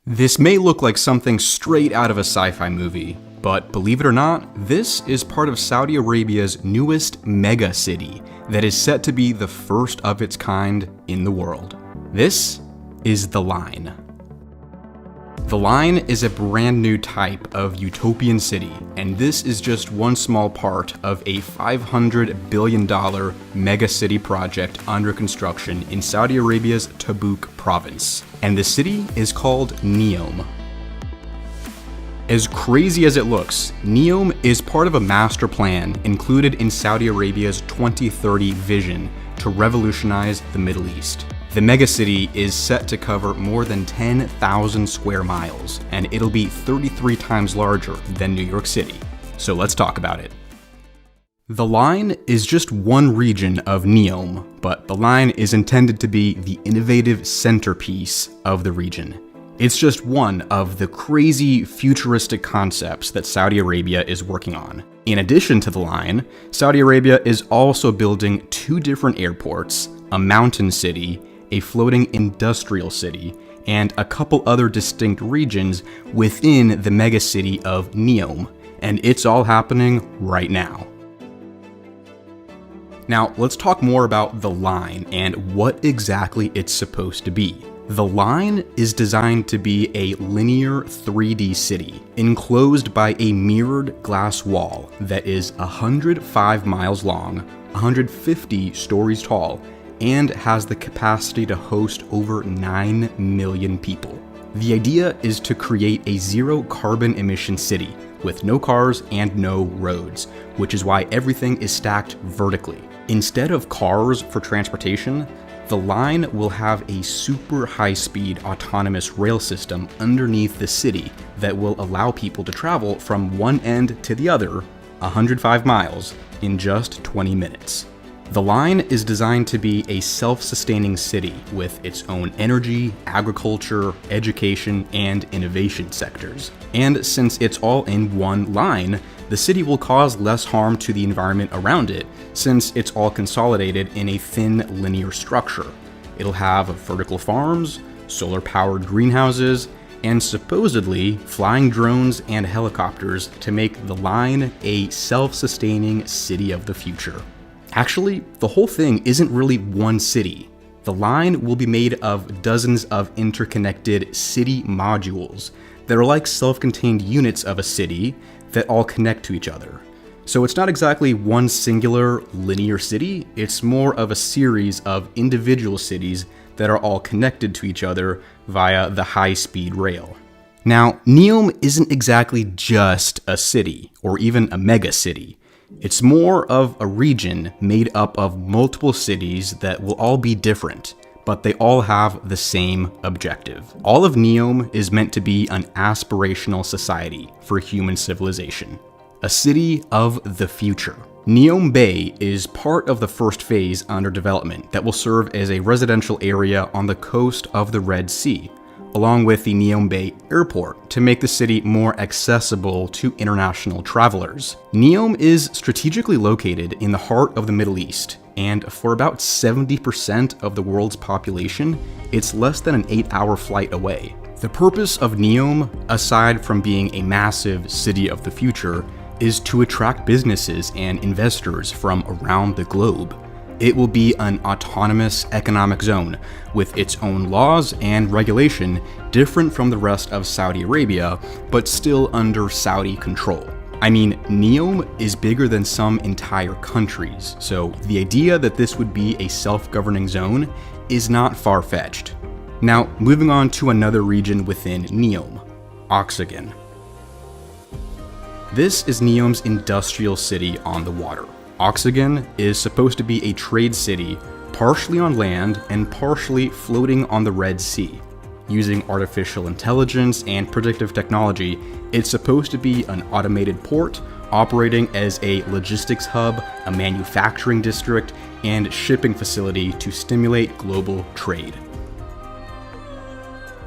This may look like something straight out of a sci-fi movie, but believe it or not, this is part of Saudi Arabia's newest mega city that is set to be the first of its kind in the world. This is the Line. The Line is a brand new type of utopian city, and this is just one small part of a $500 billion mega city project under construction in Saudi Arabia's Tabuk province. And the city is called Neom. As crazy as it looks, Neom is part of a master plan included in Saudi Arabia's 2030 vision to revolutionize the Middle East. The megacity is set to cover more than 10,000 square miles, and it'll be 33 times larger than New York City. So let's talk about it. The Line is just one region of Neom, but the Line is intended to be the innovative centerpiece of the region. It's just one of the crazy futuristic concepts that Saudi Arabia is working on. In addition to the Line, Saudi Arabia is also building two different airports, a mountain city, a floating industrial city, and a couple other distinct regions within the megacity of Neom, and it's all happening right now. Now, let's talk more about the Line and what exactly it's supposed to be. The Line is designed to be a linear 3D city, enclosed by a mirrored glass wall that is 105 miles long, 150 stories tall, and has the capacity to host over 9 million people. The idea is to create a zero carbon emission city with no cars and no roads, which is why everything is stacked vertically. Instead of cars for transportation, the Line will have a super high-speed autonomous rail system underneath the city that will allow people to travel from one end to the other, 105 miles, in just 20 minutes. The Line is designed to be a self-sustaining city with its own energy, agriculture, education, and innovation sectors. And since it's all in one line, the city will cause less harm to the environment around it, since it's all consolidated in a thin linear structure. It'll have vertical farms, solar-powered greenhouses, and supposedly flying drones and helicopters to make the Line a self-sustaining city of the future. Actually, the whole thing isn't really one city. The Line will be made of dozens of interconnected city modules that are like self-contained units of a city that all connect to each other. So it's not exactly one singular linear city, it's more of a series of individual cities that are all connected to each other via the high-speed rail. Now, Neom isn't exactly just a city, or even a mega city. It's more of a region made up of multiple cities that will all be different, but they all have the same objective. All of Neom is meant to be an aspirational society for human civilization, a city of the future. Neom Bay is part of the first phase under development that will serve as a residential area on the coast of the Red Sea, along with the Neom Bay Airport to make the city more accessible to international travelers. Neom is strategically located in the heart of the Middle East, and for about 70% of the world's population, it's less than an 8-hour flight away. The purpose of Neom, aside from being a massive city of the future, is to attract businesses and investors from around the globe. It will be an autonomous economic zone with its own laws and regulation different from the rest of Saudi Arabia, but still under Saudi control. I mean, Neom is bigger than some entire countries, so the idea that this would be a self-governing zone is not far-fetched. Now, moving on to another region within Neom, Oxagon. This is Neom's industrial city on the water. Oxagon is supposed to be a trade city, partially on land and partially floating on the Red Sea. Using artificial intelligence and predictive technology, it's supposed to be an automated port, operating as a logistics hub, a manufacturing district, and shipping facility to stimulate global trade.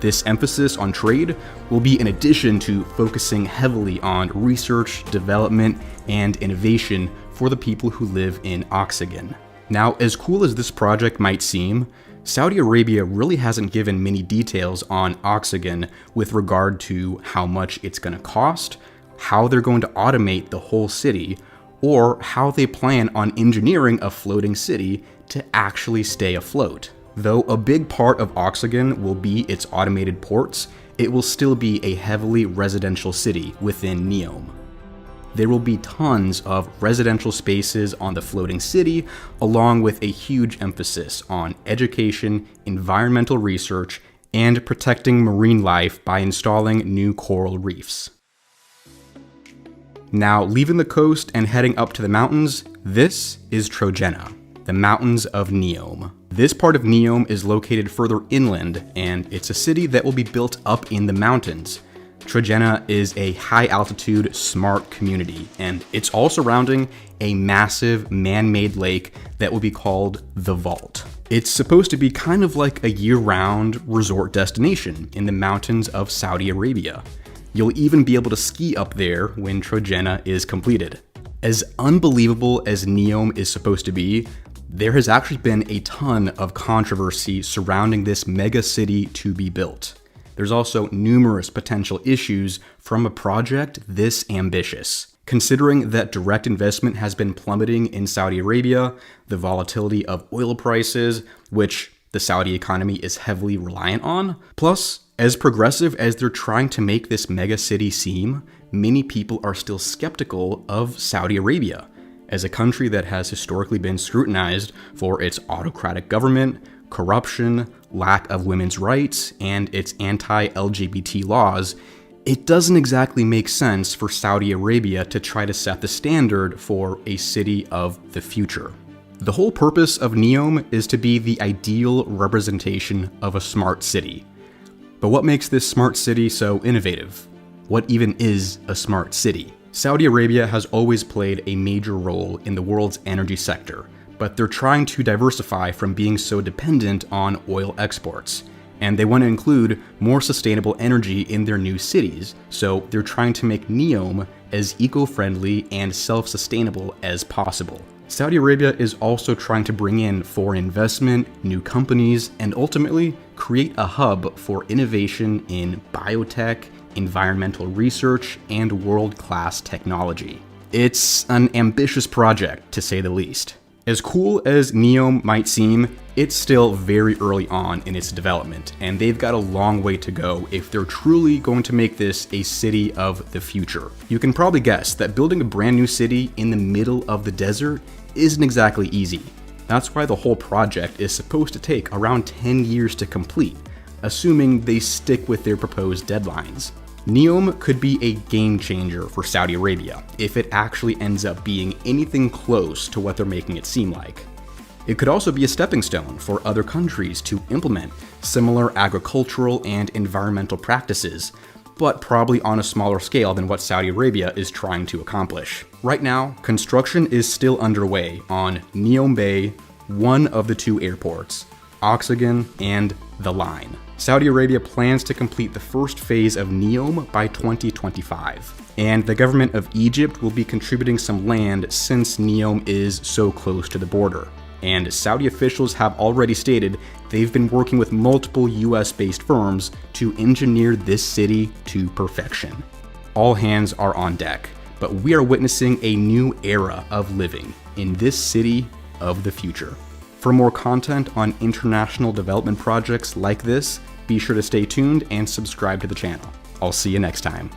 This emphasis on trade will be in addition to focusing heavily on research, development, and innovation for the people who live in Oxagon. Now, as cool as this project might seem, Saudi Arabia really hasn't given many details on Oxygen with regard to how much it's going to cost, how they're going to automate the whole city, or how they plan on engineering a floating city to actually stay afloat. Though a big part of Oxygen will be its automated ports, it will still be a heavily residential city within Neom. There will be tons of residential spaces on the floating city, along with a huge emphasis on education, environmental research, and protecting marine life by installing new coral reefs. Now, leaving the coast and heading up to the mountains, this is Trojena, the mountains of Neom. This part of Neom is located further inland, and it's a city that will be built up in the mountains. Trojena is a high-altitude, smart community, and it's all surrounding a massive man-made lake that will be called the Vault. It's supposed to be kind of like a year-round resort destination in the mountains of Saudi Arabia. You'll even be able to ski up there when Trojena is completed. As unbelievable as Neom is supposed to be, there has actually been a ton of controversy surrounding this mega city to be built. There's also numerous potential issues from a project this ambitious. Considering that direct investment has been plummeting in Saudi Arabia, the volatility of oil prices, which the Saudi economy is heavily reliant on, plus, as progressive as they're trying to make this mega city seem, many people are still skeptical of Saudi Arabia as a country that has historically been scrutinized for its autocratic government, corruption, lack of women's rights, and its anti-LGBT laws. It doesn't exactly make sense for Saudi Arabia to try to set the standard for a city of the future. The whole purpose of Neom is to be the ideal representation of a smart city. But what makes this smart city so innovative? What even is a smart city? Saudi Arabia has always played a major role in the world's energy sector, but they're trying to diversify from being so dependent on oil exports. And they want to include more sustainable energy in their new cities, so they're trying to make Neom as eco-friendly and self-sustainable as possible. Saudi Arabia is also trying to bring in foreign investment, new companies, and ultimately create a hub for innovation in biotech, environmental research, and world-class technology. It's an ambitious project, to say the least. As cool as Neom might seem, it's still very early on in its development, and they've got a long way to go if they're truly going to make this a city of the future. You can probably guess that building a brand new city in the middle of the desert isn't exactly easy. That's why the whole project is supposed to take around 10 years to complete, assuming they stick with their proposed deadlines. Neom could be a game changer for Saudi Arabia if it actually ends up being anything close to what they're making it seem like. It could also be a stepping stone for other countries to implement similar agricultural and environmental practices, but probably on a smaller scale than what Saudi Arabia is trying to accomplish. Right now, construction is still underway on Neom Bay, one of the two airports, Oxygen and The Line. Saudi Arabia plans to complete the first phase of Neom by 2025, and the government of Egypt will be contributing some land since Neom is so close to the border. And Saudi officials have already stated they've been working with multiple US-based firms to engineer this city to perfection. All hands are on deck, but we are witnessing a new era of living in this city of the future. For more content on international development projects like this, be sure to stay tuned and subscribe to the channel. I'll see you next time.